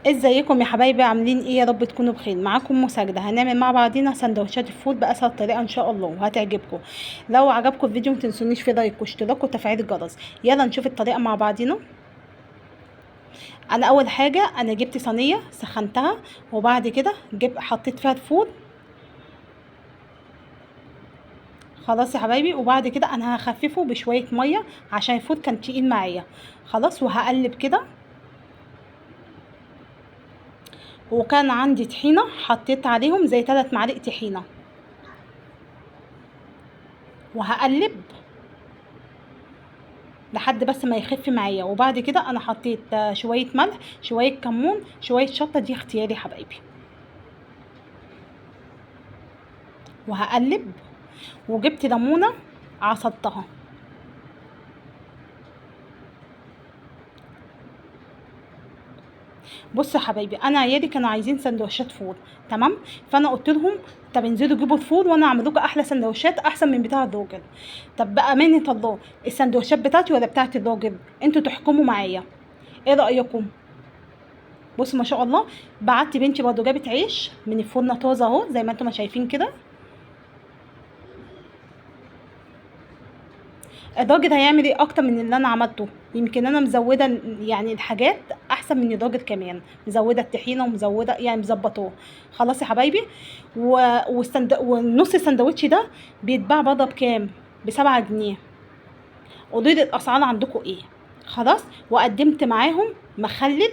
ازيكم يا حبايبي، عاملين ايه؟ يا رب تكونوا بخير. معاكم مساجدة. هنعمل مع بعضينا سندوتشات الفول بأسهل طريقة ان شاء الله وهتعجبكم. لو عجبكم الفيديو متنسونيش في لايك واشتراك وتفعيل الجرس. يلا نشوف الطريقة مع بعضينا. انا اول حاجة انا جبت صينية سخنتها، وبعد كده حطيت فيها الفول. خلاص يا حبايبي، وبعد كده انا هخففه بشوية مية عشان الفول كان تقيل معايا. خلاص، وهقلب كده. وكان عندي طحينة حطيت عليهم زي 3 معالق طحينة، وهقلب لحد بس ما يخف معايا. وبعد كده انا حطيت شويه ملح، شويه كمون، شويه شطه، دي اختياري يا حبايبي. وهقلب، وجبت ليمونه عصرتها. بصوا يا حبايبي، انا عيالي كانوا عايزين سندوتشات فول، تمام؟ فانا قلت لهم طب انزلوا جيبوا الفول وانا اعمل لكم احلى سندوتشات احسن من بتاع الراجل. طب بامانه الله، السندوتشات بتاعتي ولا بتاعت الراجل؟ انتوا تحكموا معايا، ايه رايكم؟ بصوا ما شاء الله. بعت بنتي برضه جابت عيش من الفرن طازه اهو زي ما انتم ما شايفين كده. الراجل هيعمل ايه اكتر من اللي انا عملته؟ يمكن انا مزوده يعني الحاجات احسن من الراجل كمان، مزوده الطحينه ومزوده يعني مظبطاه. خلاص يا حبايبي. والنص السندوتش ده بيتباع بره بكام؟ ب7 جنيه. قولوا لي الاسعار عندكم ايه؟ خلاص. وقدمت معاهم مخلل،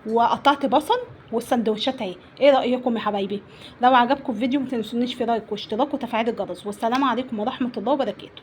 وقطعت بصل، والسندوتشات اهي. ايه رايكم يا حبايبي؟ لو عجبكم الفيديو متنسونيش في لايك واشتراك وتفعيل الجرس. والسلام عليكم ورحمه الله وبركاته.